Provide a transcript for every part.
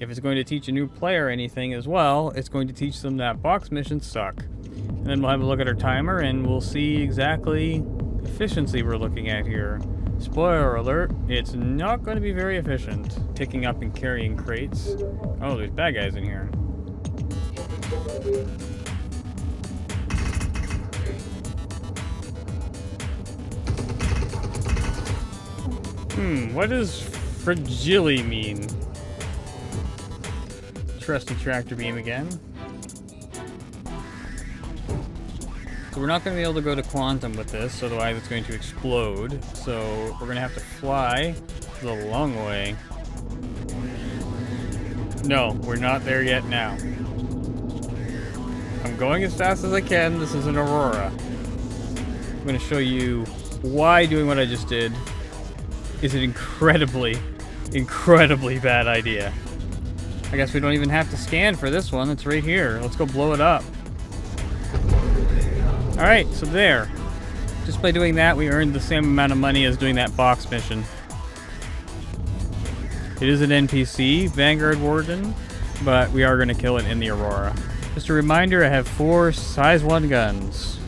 If it's going to teach a new player anything as well, it's going to teach them that box missions suck. And then we'll have a look at our timer and we'll see exactly efficiency we're looking at here. Spoiler alert, it's not going to be very efficient. Picking up and carrying crates. Oh, there's bad guys in here. What does fragile mean? Trusty tractor beam again. So we're not going to be able to go to quantum with this, otherwise it's going to explode. So we're going to have to fly the long way. No, we're not there yet now. I'm going as fast as I can. This is an Aurora. I'm going to show you why doing what I just did is an incredibly, incredibly bad idea. I guess we don't even have to scan for this one. It's right here. Let's go blow it up. Alright, so there. Just by doing that, we earned the same amount of money as doing that box mission. It is an NPC, Vanguard Warden, but we are going to kill it in the Aurora. Just a reminder, I have 4 size 1 guns.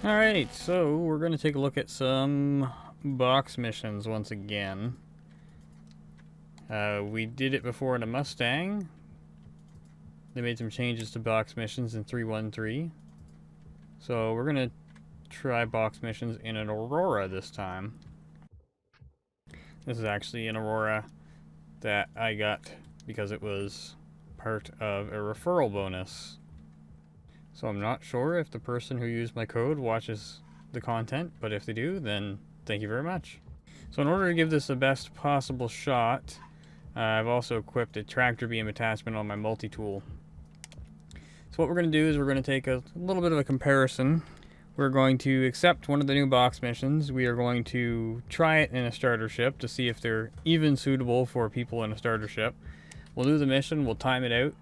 Alright, so we're going to take a look at some box missions once again. We did it before in a Mustang. They made some changes to box missions in 3.1.3. So we're going to try box missions in an Aurora this time. This is actually an Aurora that I got because it was part of a referral bonus. So I'm not sure if the person who used my code watches the content, but if they do, then thank you very much. So in order to give this the best possible shot, I've also equipped a tractor beam attachment on my multi-tool. So what we're going to do is we're going to take a little bit of a comparison. We're going to accept one of the new box missions. We are going to try it in a starter ship to see if they're even suitable for people in a starter ship. We'll do the mission, we'll time it out,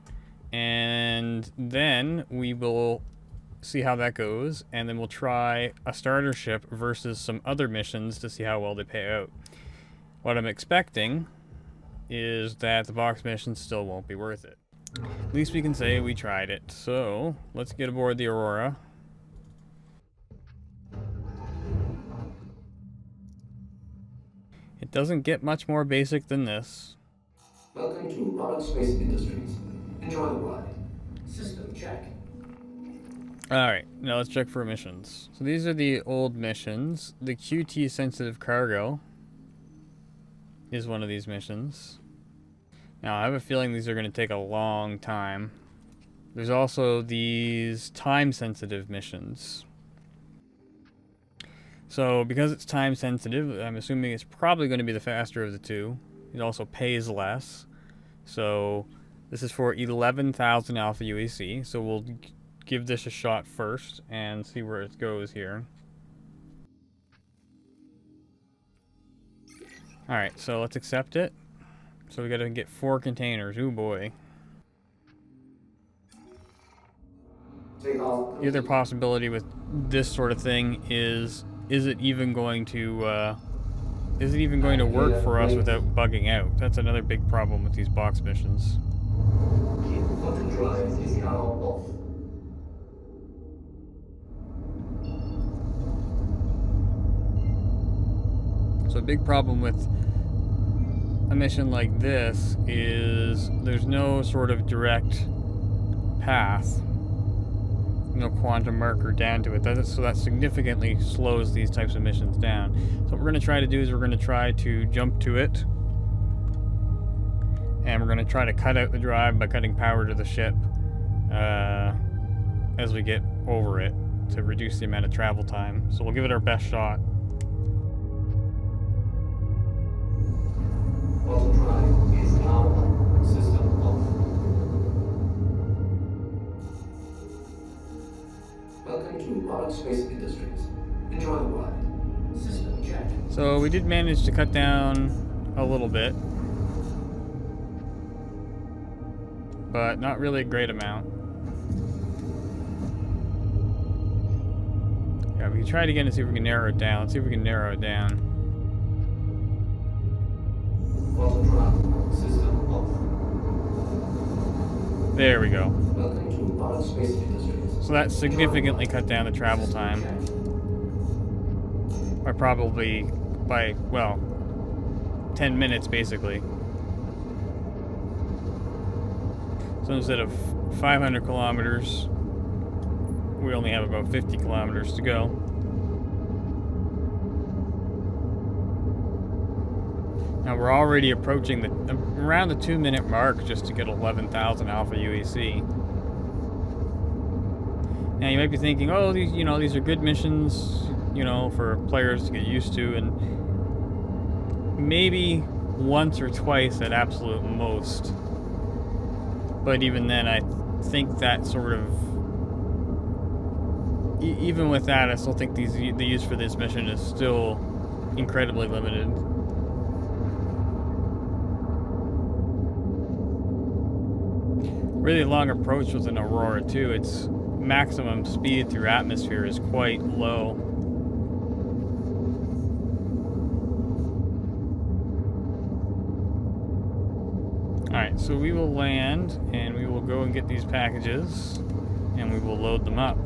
and then we will see how that goes, and then we'll try a starter ship versus some other missions to see how well they pay out. What I'm expecting is that the box missions still won't be worth it. At least we can say we tried it. So let's get aboard the Aurora. It doesn't get much more basic than this. Welcome to Robert Space Industries. Enjoy the ride. System check. Alright, now let's check for missions. So these are the old missions. The QT sensitive cargo is one of these missions. Now I have a feeling these are going to take a long time. There's also these time sensitive missions. So because it's time sensitive, I'm assuming it's probably going to be the faster of the two. It also pays less. So this is for 11,000 alpha UEC. So we'll give this a shot first and see where it goes here. Alright, so let's accept it. So we gotta get 4 containers. Ooh boy. The other possibility with this sort of thing is it even going to work for us without bugging out? That's another big problem with these box missions. So a big problem with a mission like this is there's no sort of direct path, no quantum marker down to it. So that significantly slows these types of missions down. So what we're going to try to do is we're going to try to jump to it, and we're going to try to cut out the drive by cutting power to the ship as we get over it to reduce the amount of travel time. So we'll give it our best shot. Auto drive is now on. System off. Welcome to Robert Space Industries. Enjoy the ride. System check. So we did manage to cut down a little bit, but not really a great amount. Yeah, we can try it again to see if we can narrow it down. Let's see if we can narrow it down. There we go. Welcome to Product Space Industries. So that significantly cut down the travel time. By, well, 10 minutes basically. So instead of 500 kilometers, we only have about 50 kilometers to go. Now we're already approaching around the 2-minute mark just to get 11,000 alpha UEC. Now you might be thinking, oh, these are good missions, for players to get used to, and maybe once or twice at absolute most. But even then, I think that sort of, even with that, I still think the use for this mission is still incredibly limited. Really long approach with an Aurora too. Its maximum speed through atmosphere is quite low. Alright, so we will land and we will go and get these packages and we will load them up.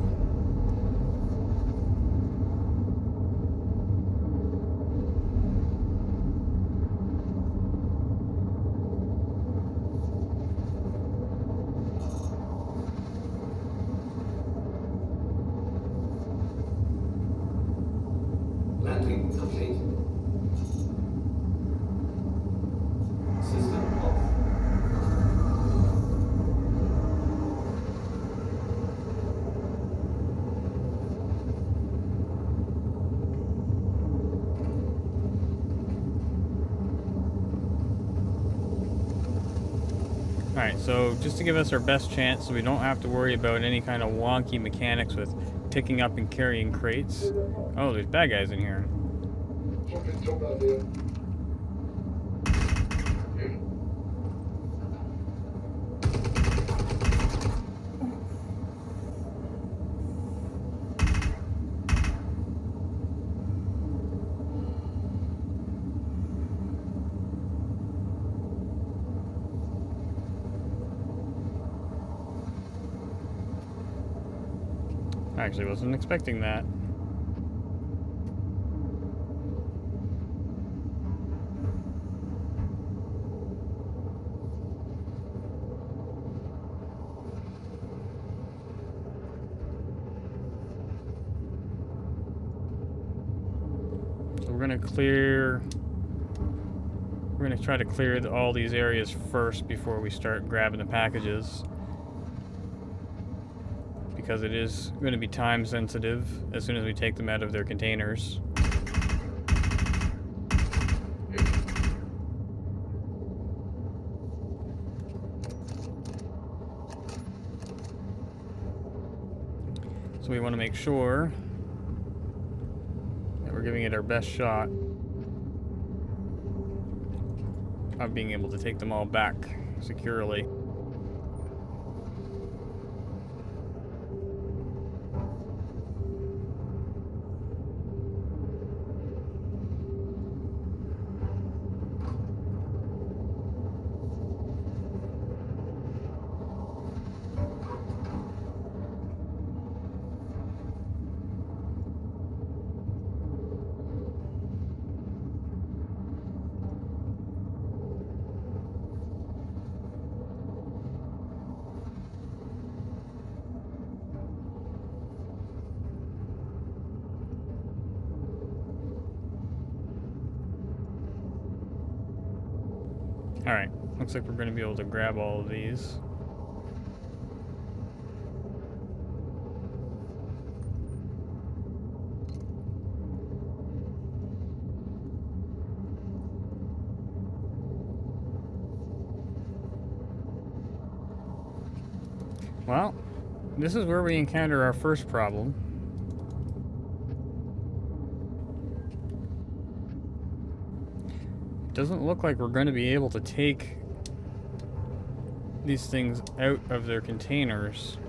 Landing complete. System off. Alright, so just to give us our best chance so we don't have to worry about any kind of wonky mechanics with picking up and carrying crates. Oh, there's bad guys in here. Jump out there. I actually wasn't expecting that. So we're gonna try to clear all these areas first before we start grabbing the packages, because it is going to be time sensitive as soon as we take them out of their containers. So we want to make sure that we're giving it our best shot of being able to take them all back securely. Alright, looks like we're going to be able to grab all of these. Well, this is where we encounter our first problem. Doesn't look like we're going to be able to take these things out of their containers.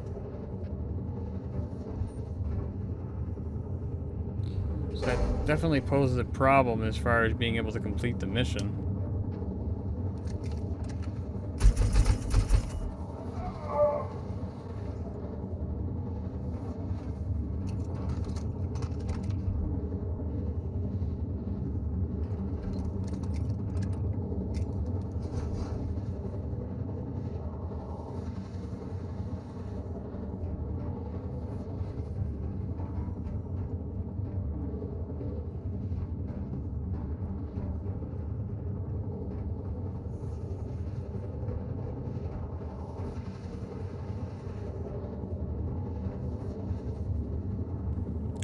So that definitely poses a problem as far as being able to complete the mission.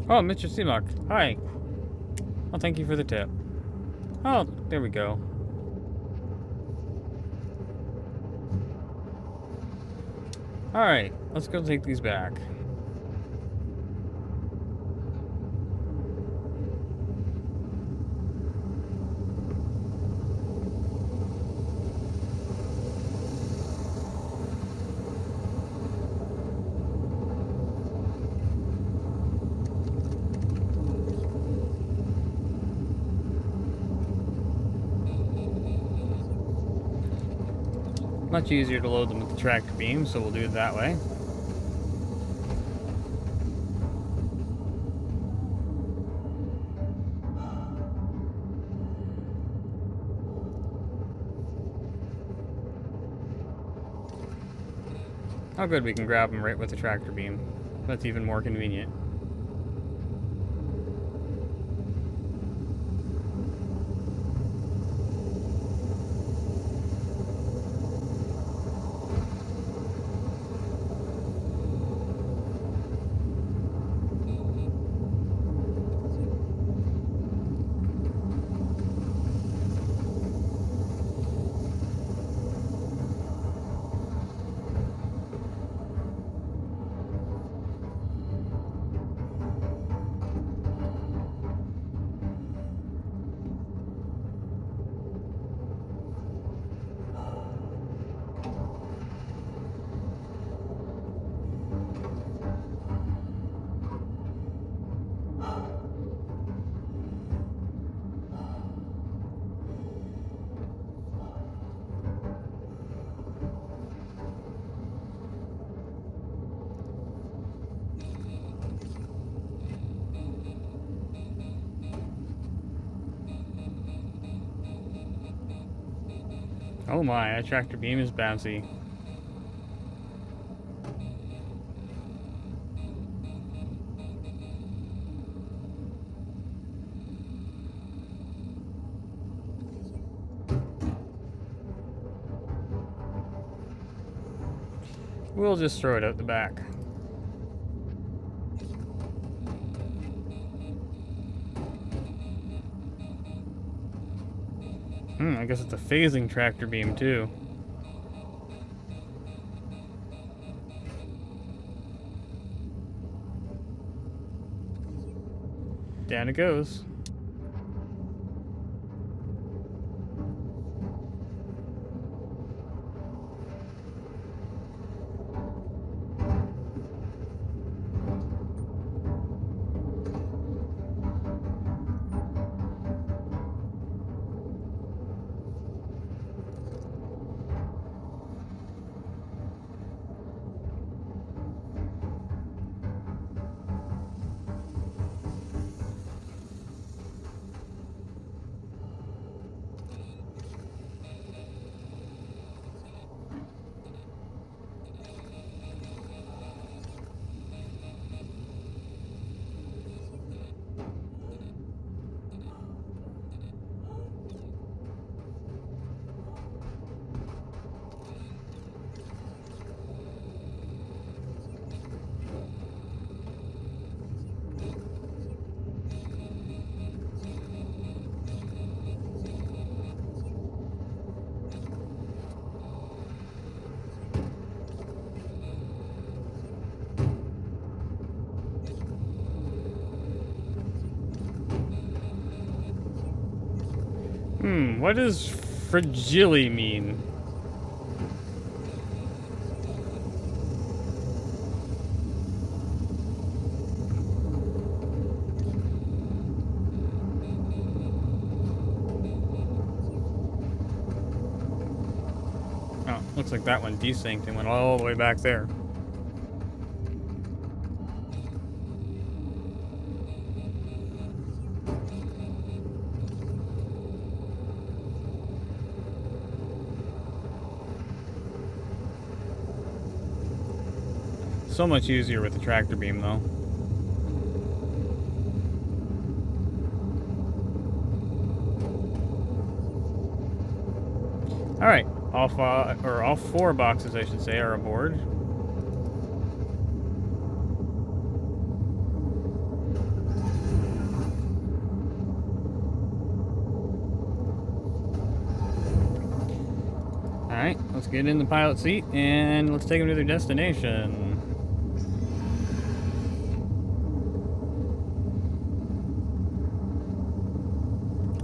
Oh, Mr. Seamock. Hi. Well, thank you for the tip. Oh, there we go. Alright, let's go take these back. Much easier to load them with the tractor beam, so we'll do it that way. Oh good, we can grab them right with the tractor beam. That's even more convenient. Oh my, that tractor beam is bouncy. We'll just throw it out the back. I guess it's a phasing tractor beam too. Down it goes. What does fragile mean? Oh, looks like that one desynced and went all the way back there. So much easier with the tractor beam, though. All right, all four boxes, I should say, are aboard. Alright, let's get in the pilot seat and let's take them to their destination.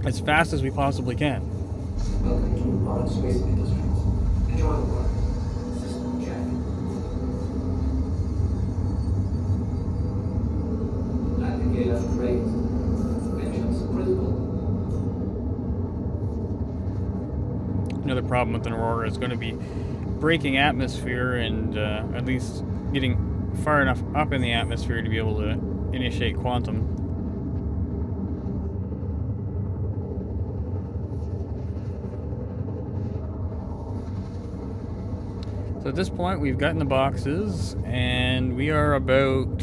As fast as we possibly can. Welcome to Aurora Space Industries. Enjoy the ride. System check. Landing gear left raised. Engines critical. Another problem with an Aurora is going to be breaking atmosphere and at least getting far enough up in the atmosphere to be able to initiate quantum. So at this point we've gotten the boxes and we are about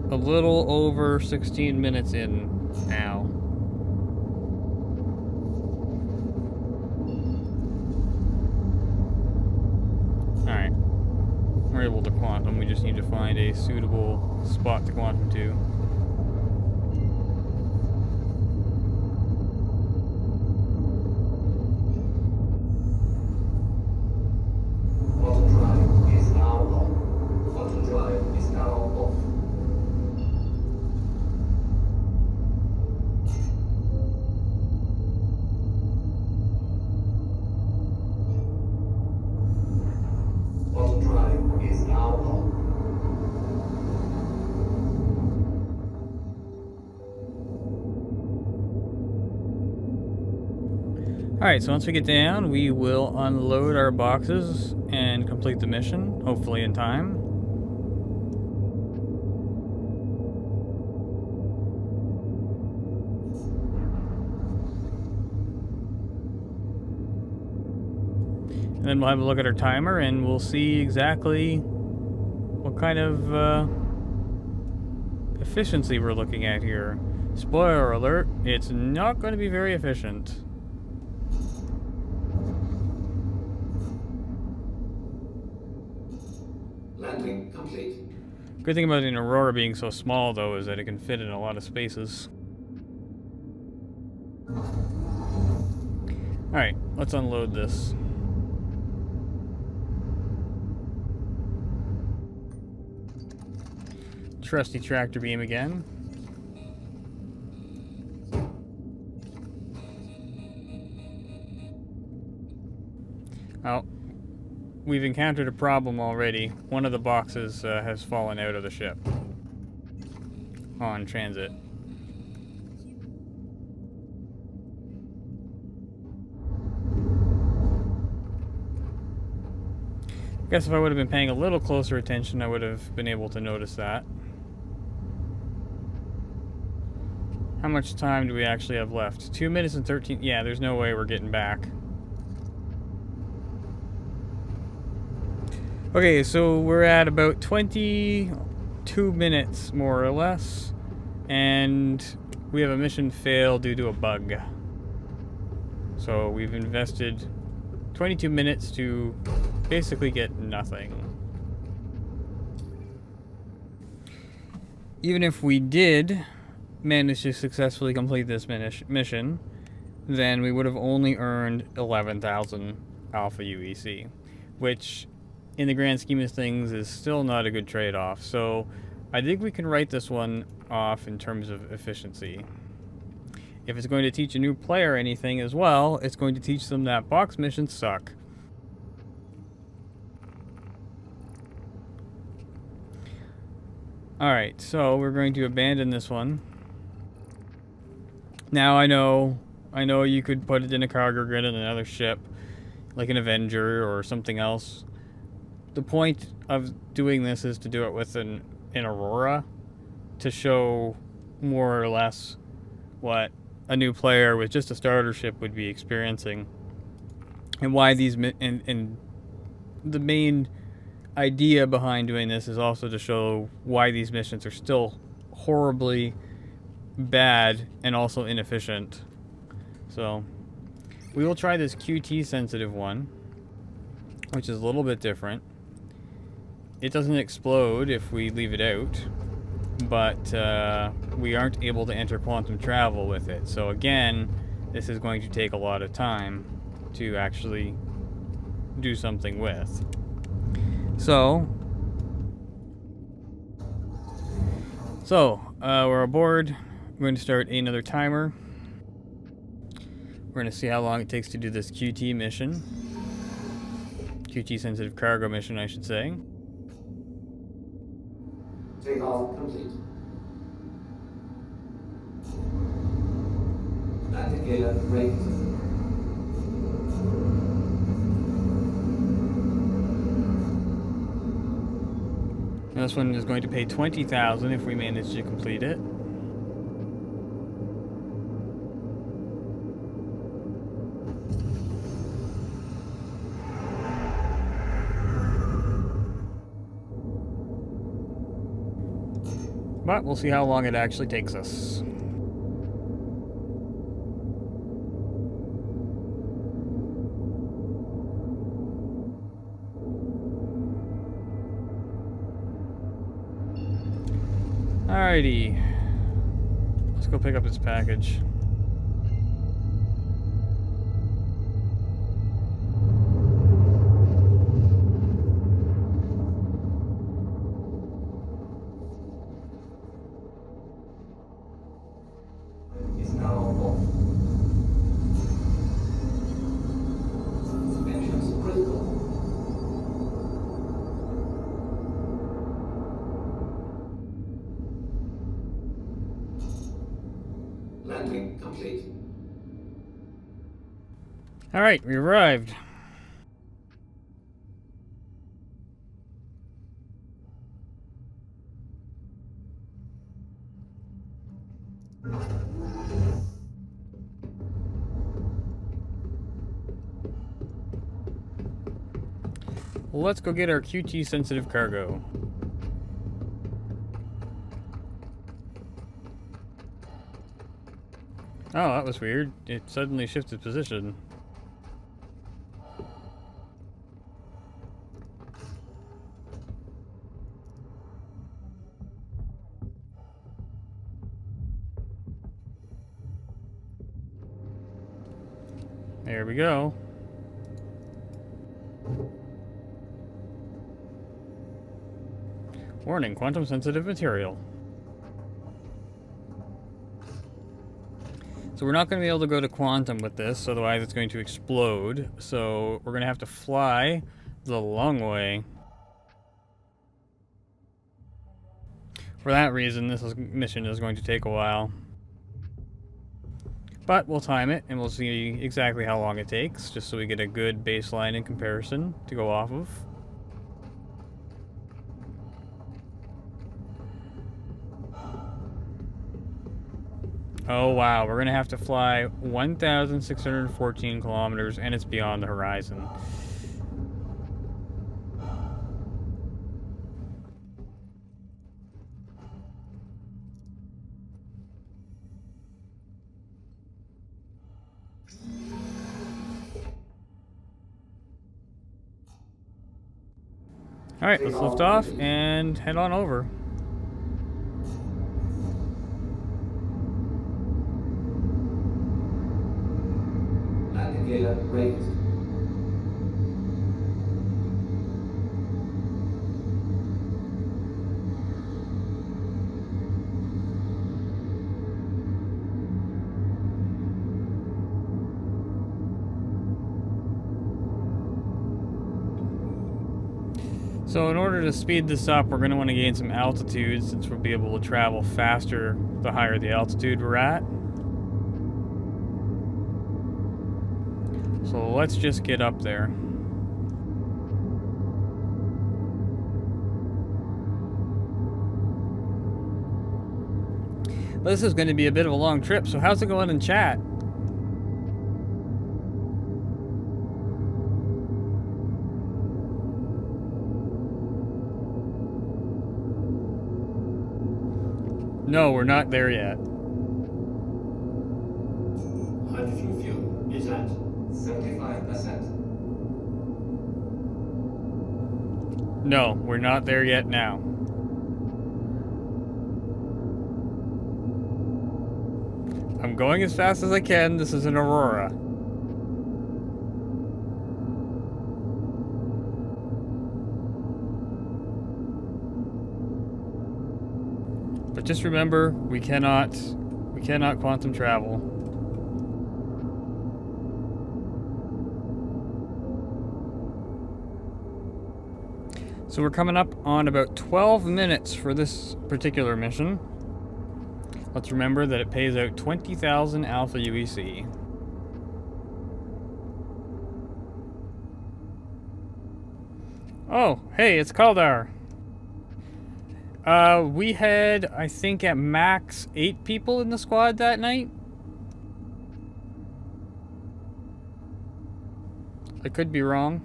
a little over 16 minutes in now. Alright, we're able to quantum, we just need to find a suitable spot to quantum to. Quantum drive is now on. Quantum drive is now off. Quantum drive is now on. Alright, so once we get down, we will unload our boxes and complete the mission, hopefully in time. And then we'll have a look at our timer and we'll see exactly what kind of efficiency we're looking at here. Spoiler alert, it's not going to be very efficient. Landing complete. Good thing about an Aurora being so small, though, is that it can fit in a lot of spaces. Alright, let's unload this. Trusty tractor beam again. Oh. We've encountered a problem already. One of the boxes has fallen out of the ship on transit. I guess if I would have been paying a little closer attention, I would have been able to notice that. How much time do we actually have left? 2 minutes and 13... Yeah, there's no way we're getting back. Okay, so we're at about 22 minutes, more or less, and we have a mission fail due to a bug. So we've invested 22 minutes to basically get nothing. Even if we did manage to successfully complete this mission, then we would have only earned 11,000 Alpha UEC, which in the grand scheme of things is still not a good trade-off. So I think we can write this one off in terms of efficiency. If it's going to teach a new player anything as well, it's going to teach them that box missions suck. Alright, so we're going to abandon this one. Now I know you could put it in a cargo grid on another ship, like an Avenger or something else. The point of doing this is to do it with an Aurora, to show more or less what a new player with just a starter ship would be experiencing, and why these and the main idea behind doing this is also to show why these missions are still horribly bad and also inefficient. So we will try this QT sensitive one, which is a little bit different. It doesn't explode if we leave it out, but we aren't able to enter quantum travel with it. So again, this is going to take a lot of time to actually do something with. So we're aboard. I'm going to start another timer. We're going to see how long it takes to do this QT mission. QT sensitive cargo mission, I should say. Takeoff complete. Landing gear raised. Now this one is going to pay $20,000 if we manage to complete it. But we'll see how long it actually takes us. Alrighty. Let's go pick up this package. Is now off. Suspensions critical. Landing complete. Alright, we arrived. Let's go get our QT sensitive cargo. Oh, that was weird. It suddenly shifted position. There we go. Warning, quantum sensitive material. So we're not going to be able to go to quantum with this, otherwise it's going to explode. So we're going to have to fly the long way. For that reason, mission is going to take a while. But we'll time it, and we'll see exactly how long it takes, just so we get a good baseline in comparison to go off of. Oh wow, we're gonna have to fly 1,614 kilometers, and it's beyond the horizon. Alright, let's lift off and head on over. Landing gear raised. So in order to speed this up, we're going to want to gain some altitude, since we'll be able to travel faster the higher the altitude we're at. So let's just get up there. Well, this is going to be a bit of a long trip, so how's it going in chat? No, we're not there yet. Hydrogen fuel is at 75%. No, we're not there yet now. I'm going as fast as I can. This is an Aurora. But just remember, we cannot quantum travel. So we're coming up on about 12 minutes for this particular mission. Let's remember that it pays out 20,000 alpha UEC. Oh, hey, it's Kaldar. We had, I think, at max 8 people in the squad that night. I could be wrong.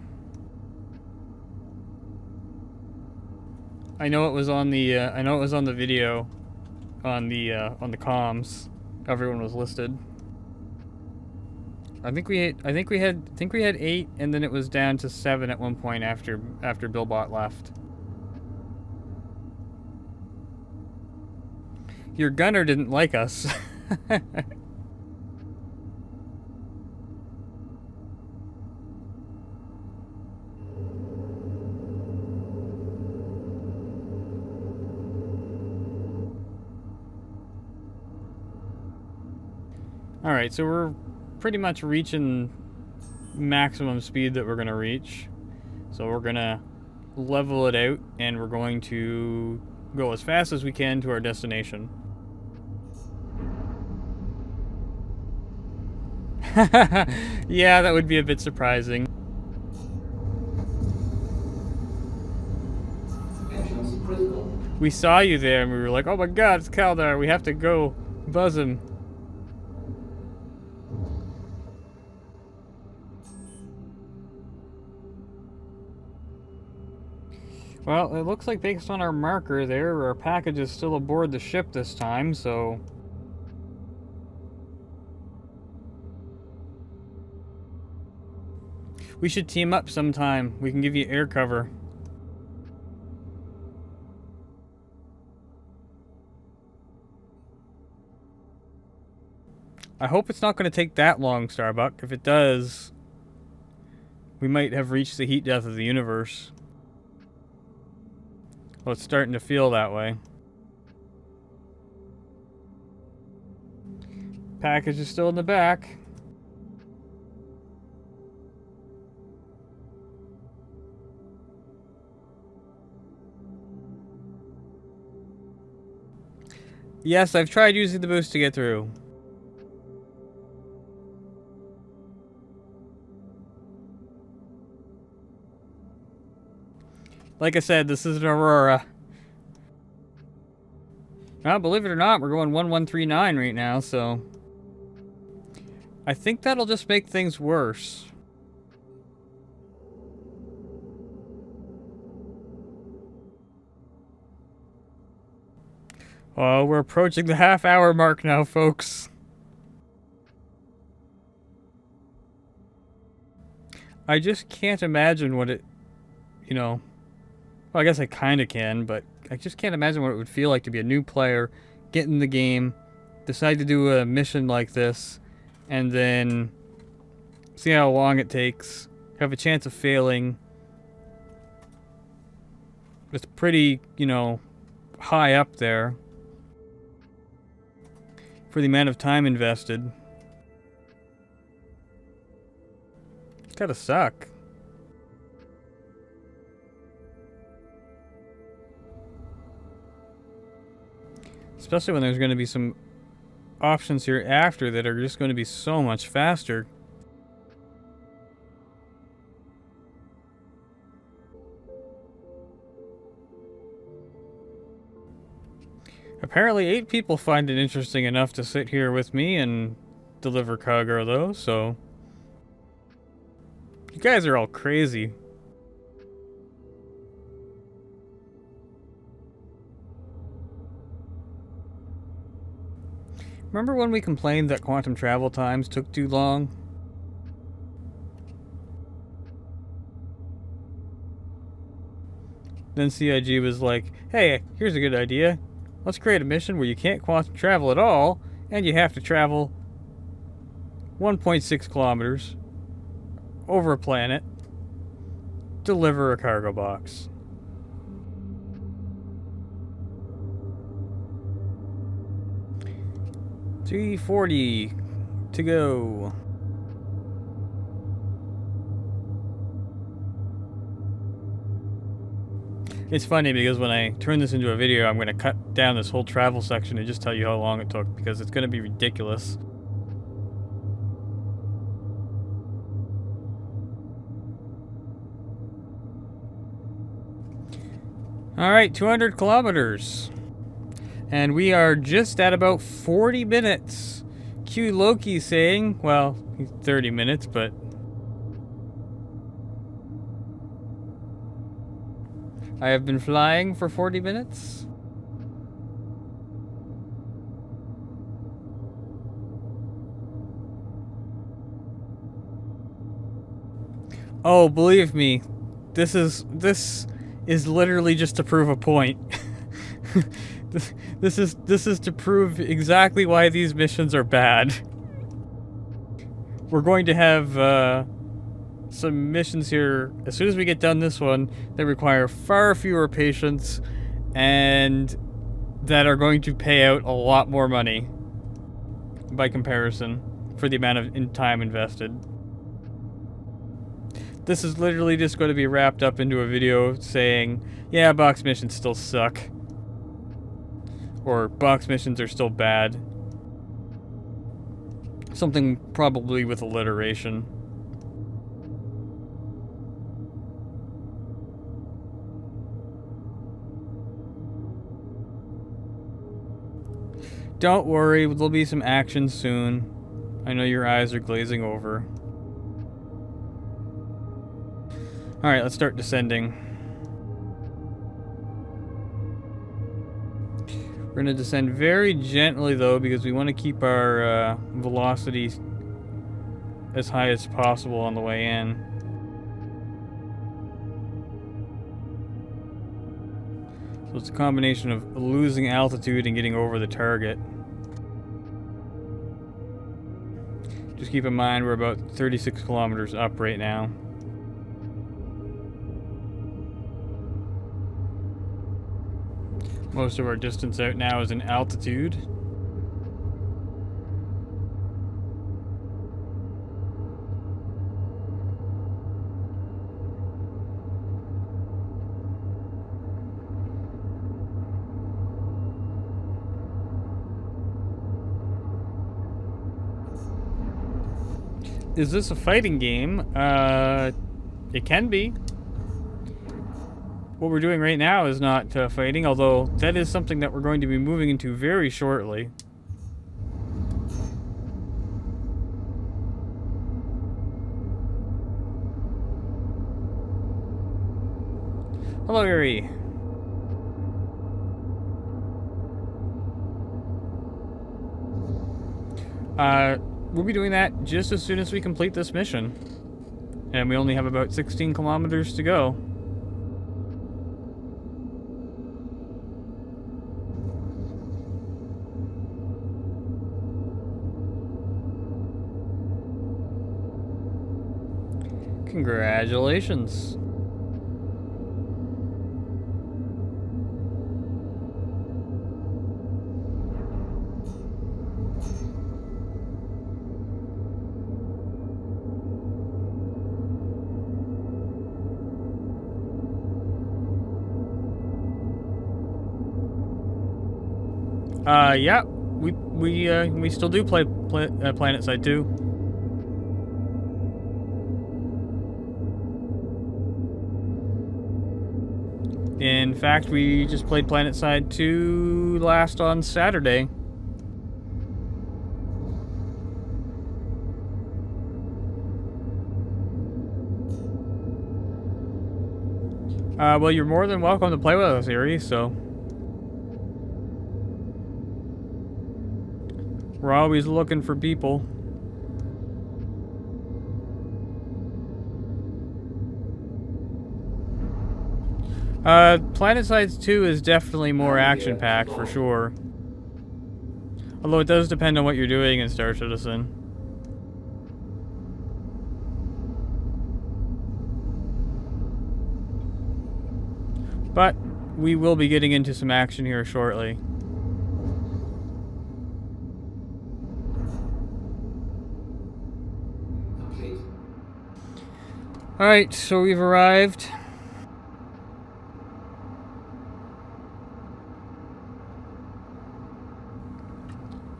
I know it was on the video, on the comms. Everyone was listed. I think we had 8, and then it was down to 7 at one point after Billbot left. Your gunner didn't like us. Alright, so we're pretty much reaching maximum speed that we're going to reach. So we're going to level it out, and we're going to go as fast as we can to our destination. Yeah, that would be a bit surprising. Entrance critical. We saw you there, and we were like, oh my god, it's Kaldar, we have to go buzz him. Well, it looks like based on our marker there, our package is still aboard the ship this time, so... we should team up sometime. We can give you air cover. I hope it's not going to take that long, Starbuck. If it does, we might have reached the heat death of the universe. Well, it's starting to feel that way. Package is still in the back. Yes, I've tried using the boost to get through. Like I said, this is an Aurora. Well, believe it or not, we're going 1139 right now, so... I think that'll just make things worse. Oh, we're approaching the half-hour mark now, folks. I just can't imagine what it... you know... well, I guess I kind of can, but I just can't imagine what it would feel like to be a new player, get in the game, decide to do a mission like this, and then see how long it takes, have a chance of failing. It's pretty, you know, high up there for the amount of time invested. It's gotta suck. Especially when there's going to be some options here after that are just going to be so much faster. Apparently 8 people find it interesting enough to sit here with me and deliver cargo though, so... you guys are all crazy. Remember when we complained that quantum travel times took too long? Then CIG was like, hey, here's a good idea. Let's create a mission where you can't quantum travel at all, and you have to travel 1.6 kilometers over a planet, deliver a cargo box. 340 to go. It's funny because when I turn this into a video, I'm going to cut down this whole travel section and just tell you how long it took, because it's going to be ridiculous. Alright, 200 kilometers. And we are just at about 40 minutes. Q Loki's saying, well, 30 minutes, but... I have been flying for 40 minutes. Oh, believe me, this is literally just to prove a point. This is to prove exactly why these missions are bad. We're going to have some missions here as soon as we get done this one that require far fewer patience and that are going to pay out a lot more money by comparison for the amount of time invested. This is literally just going to be wrapped up into a video saying, yeah, box missions still suck. Or box missions are still bad. Something probably with alliteration. Don't worry, there'll be some action soon. I know your eyes are glazing over. Alright, let's start descending. We're going to descend very gently though, because we want to keep our velocity as high as possible on the way in. So it's a combination of losing altitude and getting over the target. Just keep in mind we're about 36 kilometers up right now. Most of our distance out now is in altitude. Is this a fighting game? It can be. What we're doing right now is not fighting, although that is something that we're going to be moving into very shortly. Hello, Yuri. We'll be doing that just as soon as we complete this mission. And we only have about 16 kilometers to go. Congratulations. Yeah, we still do play Planet Side 2. In fact, we just played Planet Side 2 last on Saturday. Well, you're more than welcome to play with us, Erie, so... We're always looking for people. Planet Side 2 is definitely more action-packed, for sure. Although it does depend on what you're doing in Star Citizen. But we will be getting into some action here shortly. Alright, so we've arrived.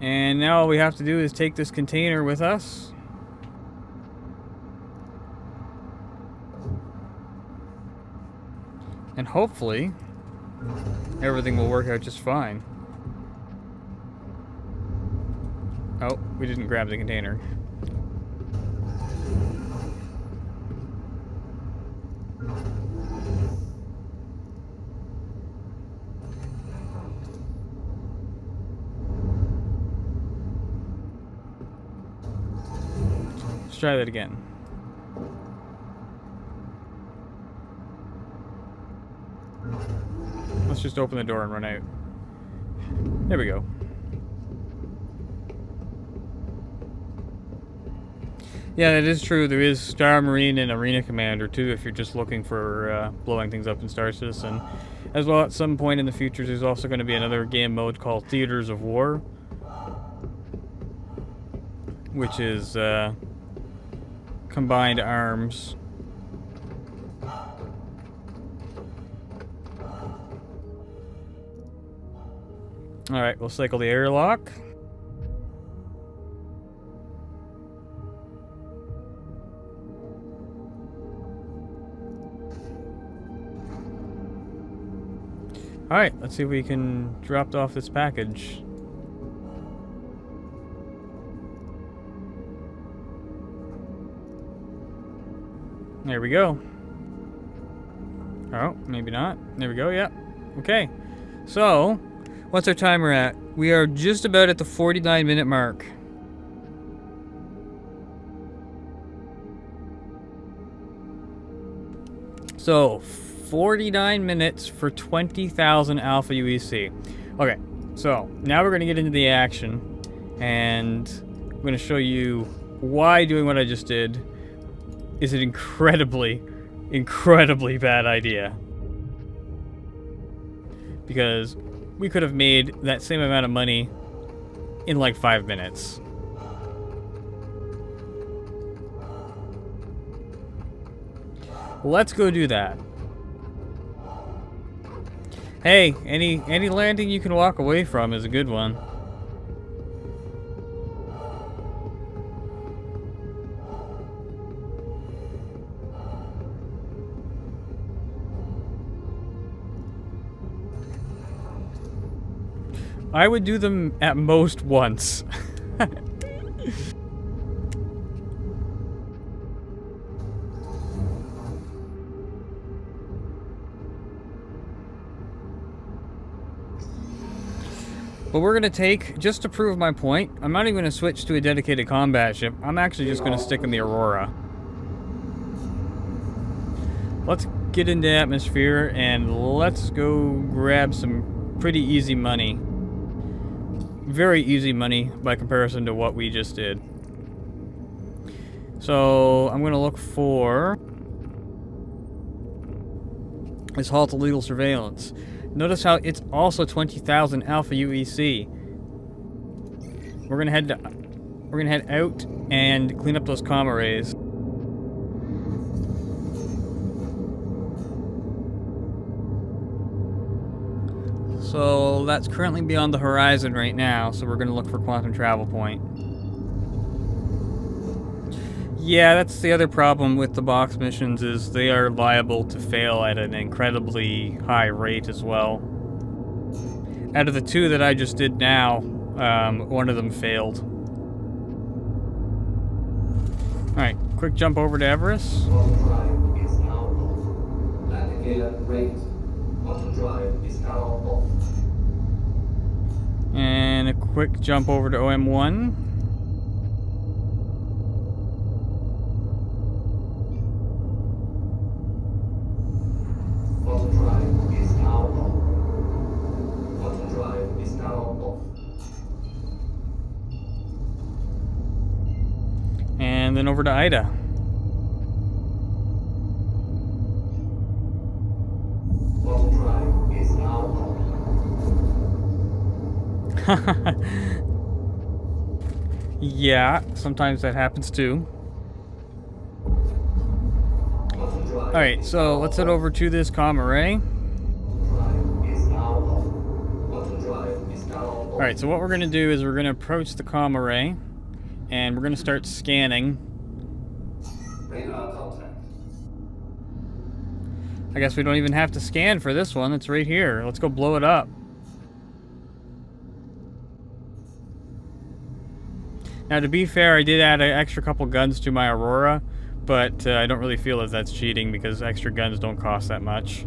And now all we have to do is take this container with us. And hopefully, everything will work out just fine. Oh, we didn't grab the container. Let's try that again. Let's just open the door and run out. There we go. Yeah, that is true. There is Star Marine and Arena Commander too if you're just looking for blowing things up in Star Citizen. As well, at some point in the future, there's also going to be another game mode called Theaters of War, which is combined arms. Alright, we'll cycle the airlock. Alright, let's see if we can drop off this package. There we go. Oh, maybe not. There we go, yeah. Okay. So, what's our timer at? We are just about at the 49-minute mark. So, 49 minutes for 20,000 alpha UEC. Okay, so now we're going to get into the action, and I'm going to show you why doing what I just did is an incredibly, incredibly bad idea. Because we could have made that same amount of money in like 5 minutes. Let's go do that. Hey, any landing you can walk away from is a good one. I would do them at most once. But we're going to take, just to prove my point, I'm not even going to switch to a dedicated combat ship. I'm actually just going to stick in the Aurora. Let's get into atmosphere and let's go grab some pretty easy money. Very easy money by comparison to what we just did. So I'm going to look for this halt illegal surveillance. Notice how it's also 20,000 alpha UEC. We're gonna head out and clean up those comm arrays. So that's currently beyond the horizon right now, so we're gonna look for quantum travel point. Yeah, that's the other problem with the box missions, is they are liable to fail at an incredibly high rate as well. Out of the two that I just did now, one of them failed. Alright, quick jump over to Everest. Auto drive is now off. Landing gear raised. Auto drive is now off. And a quick jump over to OM1. Auto drive is now off. Auto drive is now off. And then over to Ida. Auto drive is now off. Yeah, sometimes that happens too. Alright, so let's head over to this comm array. Alright, so what we're going to do is we're going to approach the comm array, and we're going to start scanning. I guess we don't even have to scan for this one. It's right here. Let's go blow it up. Now, to be fair, I did add an extra couple guns to my Aurora, but I don't really feel that that's cheating because extra guns don't cost that much.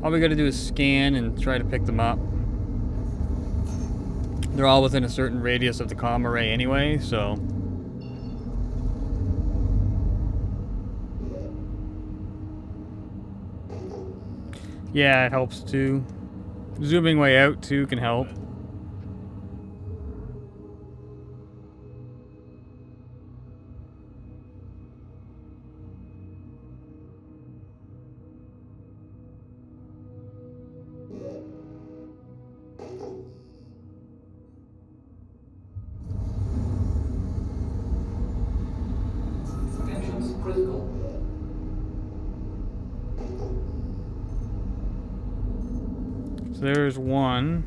All we gotta do is scan and try to pick them up. They're all within a certain radius of the comm array anyway, so... yeah, it helps too. Zooming way out too can help. Critical. So there's one.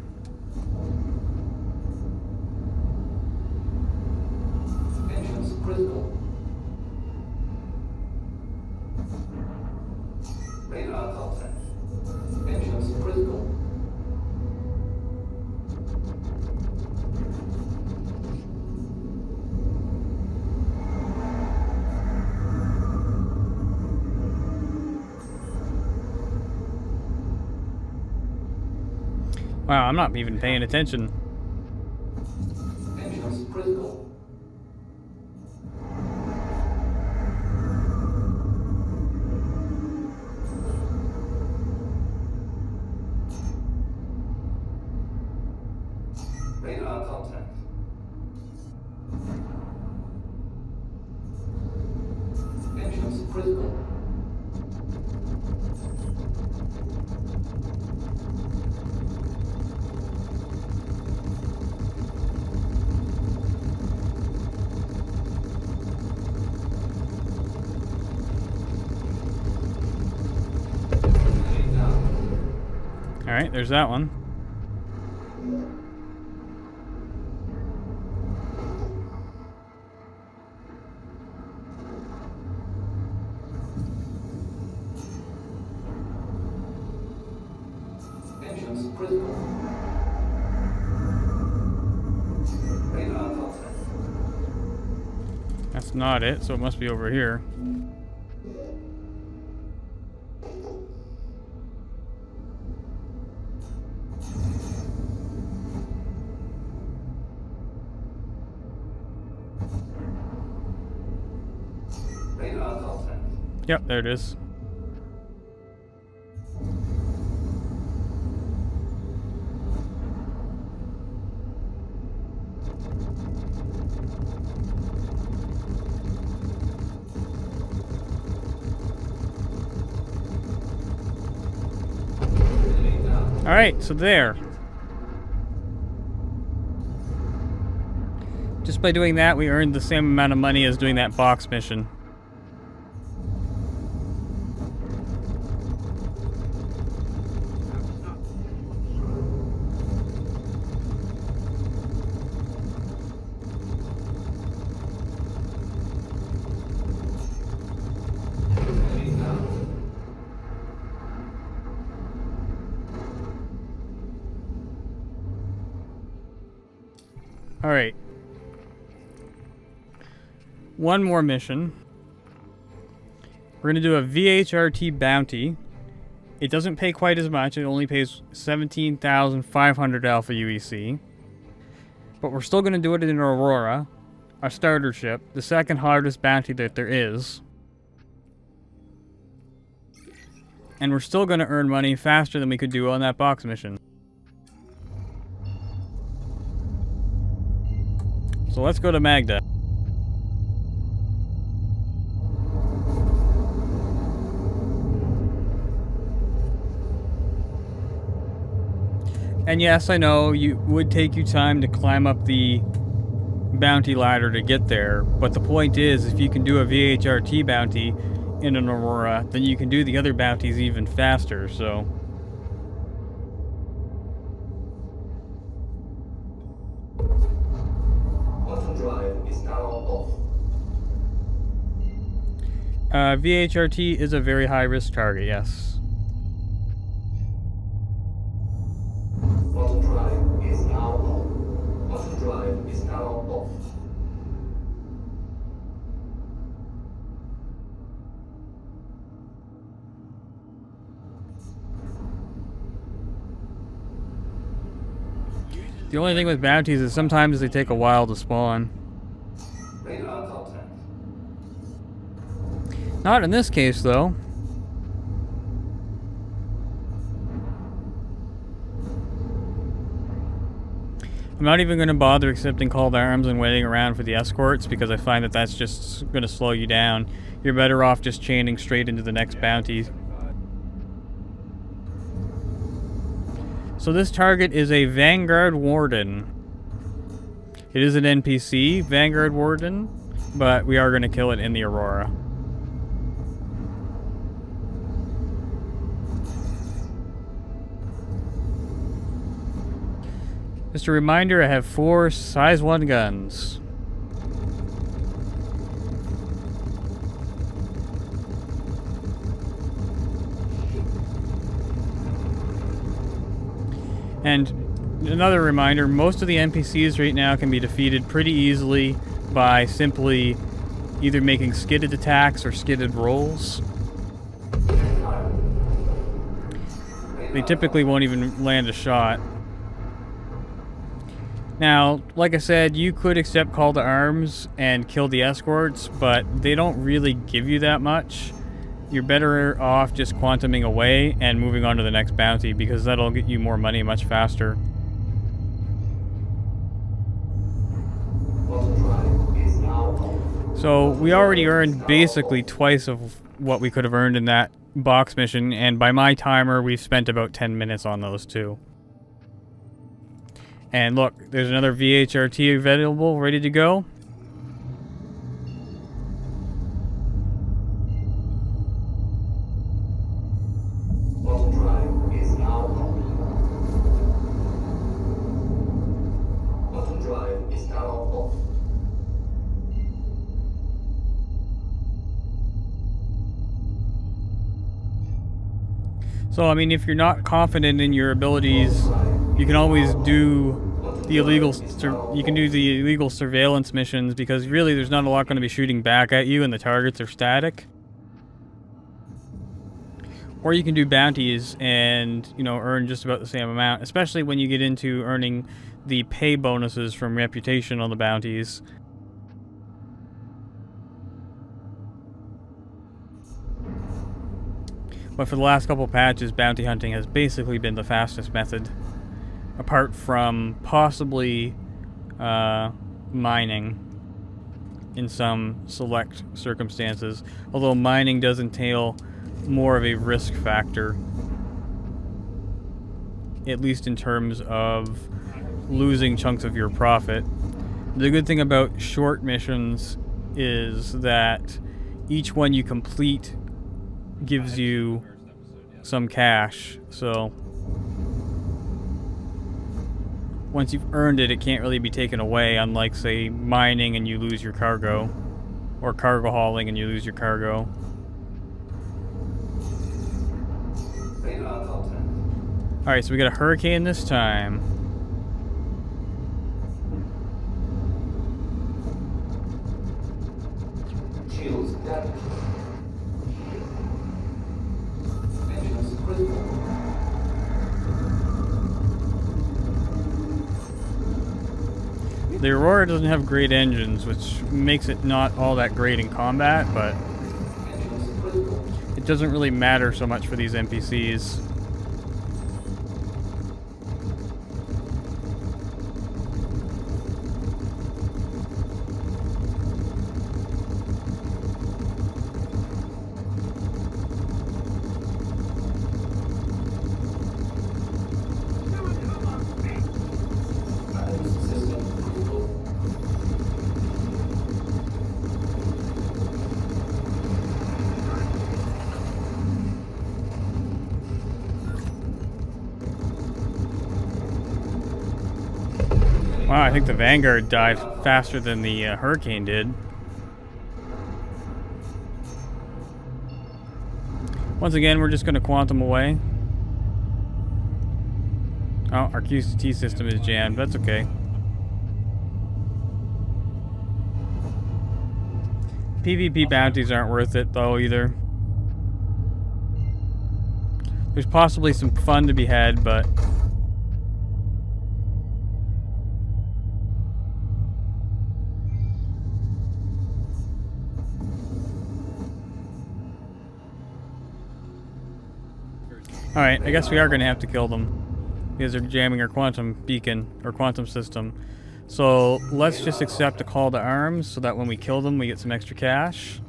Entrance critical. Radar contact. Entrance critical. Wow, I'm not even paying attention. Entrance critical. Radar contact. Entrance critical. Alright, there's that one. Entrance critical. Radar contact. That's not it, so it must be over here. Radar contact. Yep, there it is. Alright, so there. Just by doing that, we earned the same amount of money as doing that box mission. Alright. One more mission. We're going to do a VHRT bounty. It doesn't pay quite as much. It only pays 17,500 Alpha UEC. But we're still going to do it in Aurora, our starter ship, the second hardest bounty that there is. And we're still going to earn money faster than we could do on that box mission. So let's go to Magda. And yes, I know it would take you time to climb up the bounty ladder to get there, but the point is, if you can do a VHRT bounty in an Aurora, then you can do the other bounties even faster, so... Quantum drive is now off. VHRT is a very high-risk target, yes. Quantum drive is now on. Quantum drive is now off. The only thing with bounties is sometimes they take a while to spawn. Radar contact. Not in this case, though. I'm not even going to bother accepting call to arms and waiting around for the escorts because I find that that's just going to slow you down. You're better off just chaining straight into the next bounty. So this target is a Vanguard Warden. It is an NPC, Vanguard Warden, but we are going to kill it in the Aurora. Just a reminder, I have 4 size 1 guns. And another reminder, most of the NPCs right now can be defeated pretty easily by simply either making skidded attacks or skidded rolls. They typically won't even land a shot. Now, like I said, you could accept call to arms and kill the escorts, but they don't really give you that much. You're better off just quantuming away and moving on to the next bounty because that'll get you more money much faster. So we already earned basically twice of what we could have earned in that box mission, and by my timer, we've spent about 10 minutes on those two. And look, there's another VHRT available, ready to go. Quantum drive is now on. Quantum drive is now off. So, I mean, if you're not confident in your abilities, you can always do the illegal surveillance missions because really there's not a lot going to be shooting back at you and the targets are static. Or you can do bounties and, you know, earn just about the same amount, especially when you get into earning the pay bonuses from reputation on the bounties. But for the last couple patches, bounty hunting has basically been the fastest method. Apart from possibly mining in some select circumstances. Although mining does entail more of a risk factor. At least in terms of losing chunks of your profit. The good thing about short missions is that each one you complete gives you some cash, so once you've earned it, it can't really be taken away, unlike, say, mining and you lose your cargo, or cargo hauling and you lose your cargo. Alright, so we got a hurricane this time. Shields damaged. Engines critical. The Aurora doesn't have great engines, which makes it not all that great in combat, but it doesn't really matter so much for these NPCs. System critical. Wow, I think the Vanguard died faster than the Hurricane did. Once again, we're just going to quantum away. Oh, our QCT system is jammed. That's okay. PvP bounties aren't worth it, though, either. There's possibly some fun to be had, but... Alright, I guess we are going to have to kill them. Because they're jamming our quantum beacon, or quantum system. So, let's just accept the call to arms, so that when we kill them, we get some extra cash.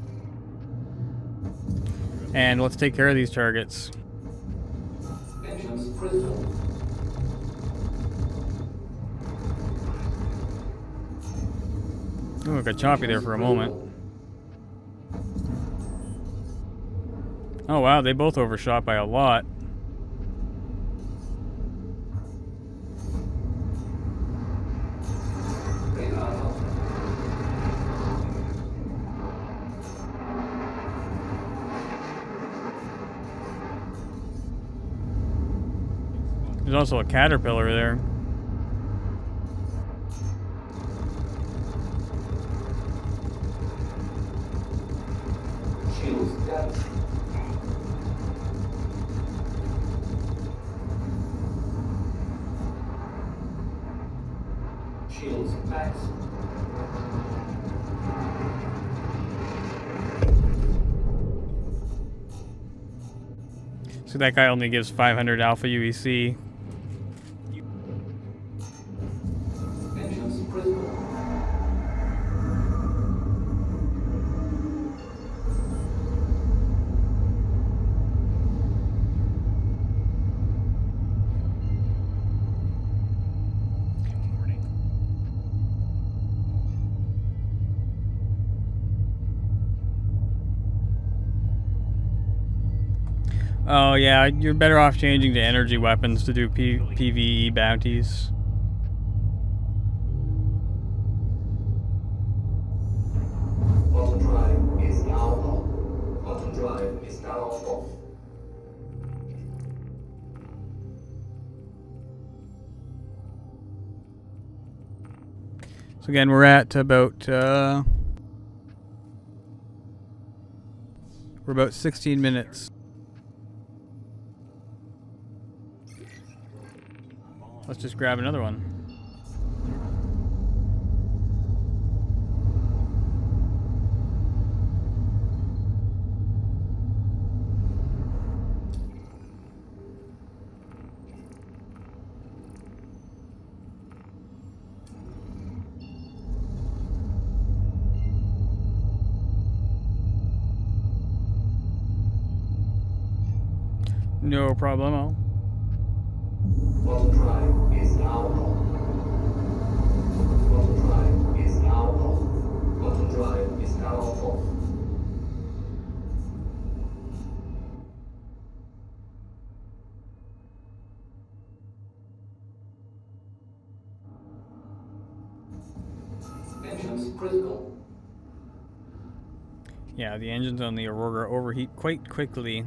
And let's take care of these targets. Engines critical. Oh, it got choppy there for a moment. Oh wow, they both overshot by a lot. There's also a caterpillar there. Shields damaged. Shields max. So that guy only gives 500 alpha UEC. Engines critical. Oh yeah, you're better off changing to energy weapons to do PvE bounties. Auto drive is now on. Auto drive is now off. So again, we're at about we're about 16 minutes. Let's just grab another one. No problemo. Auto drive is now on. Auto drive is now off. Auto drive is now off. Engines critical. Yeah, the engines on the Aurora overheat quite quickly.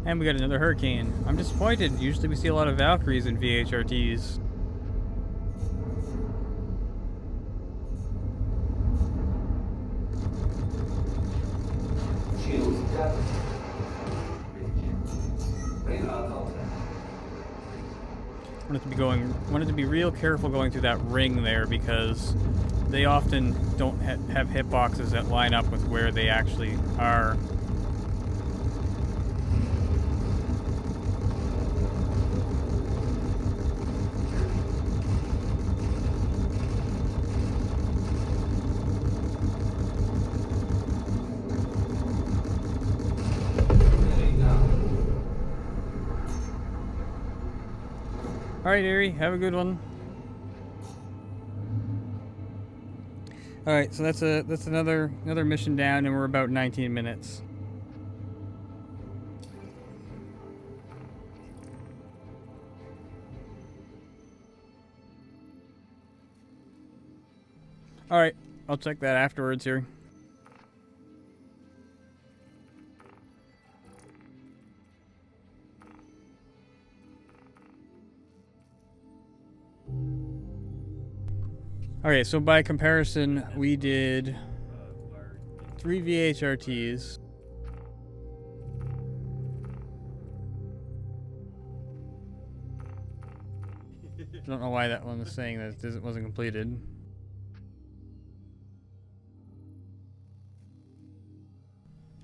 And we got another hurricane. I'm disappointed. Usually we see a lot of Valkyries in VHRTs. Shields damaged. Radar contact. Wanted to be real careful going through that ring there because they often don't have hitboxes that line up with where they actually are. Alright, Ari, have a good one. Alright, so that's another mission down, and we're about 19 minutes. Alright, I'll check that afterwards here. Okay, so by comparison, we did 3 VHRTs. I don't know why that one was saying that it wasn't completed.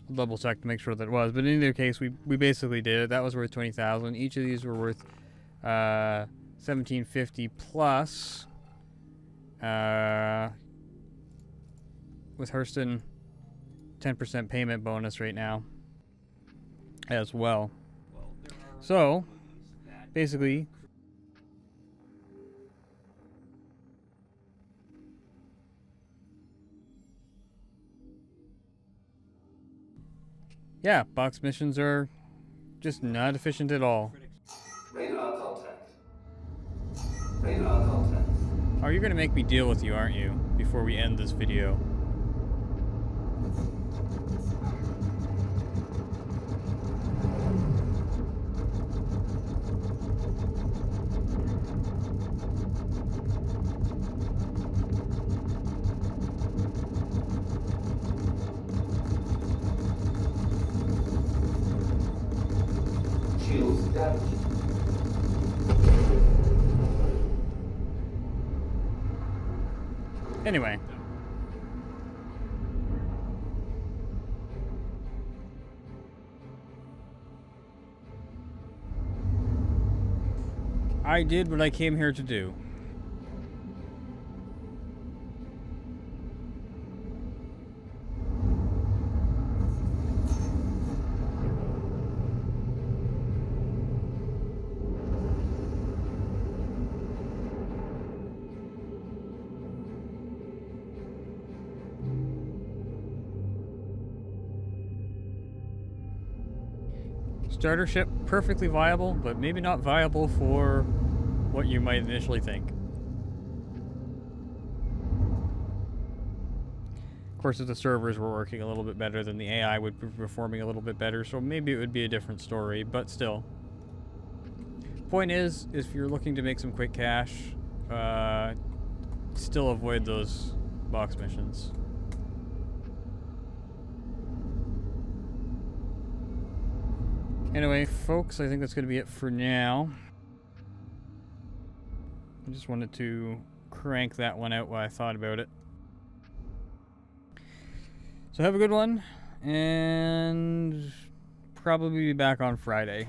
I'll double check to make sure that it was, but in either case, we basically did it. That was worth 20,000. Each of these were worth 1750 plus. With Hurston, 10% payment bonus right now as well. So, basically, yeah, box missions are just not efficient at all. Radar contact. Radar contact. Oh, you're gonna make me deal with you, aren't you? Before we end this video. Shields damaged. Anyway. I did what I came here to do. Starter ship, perfectly viable, but maybe not viable for what you might initially think. Of course, if the servers were working a little bit better, then the AI would be performing a little bit better, so maybe it would be a different story, but still. Point is, if you're looking to make some quick cash, still avoid those box missions. Anyway, folks, I think that's going to be it for now. I just wanted to crank that one out while I thought about it. So have a good one, and probably be back on Friday.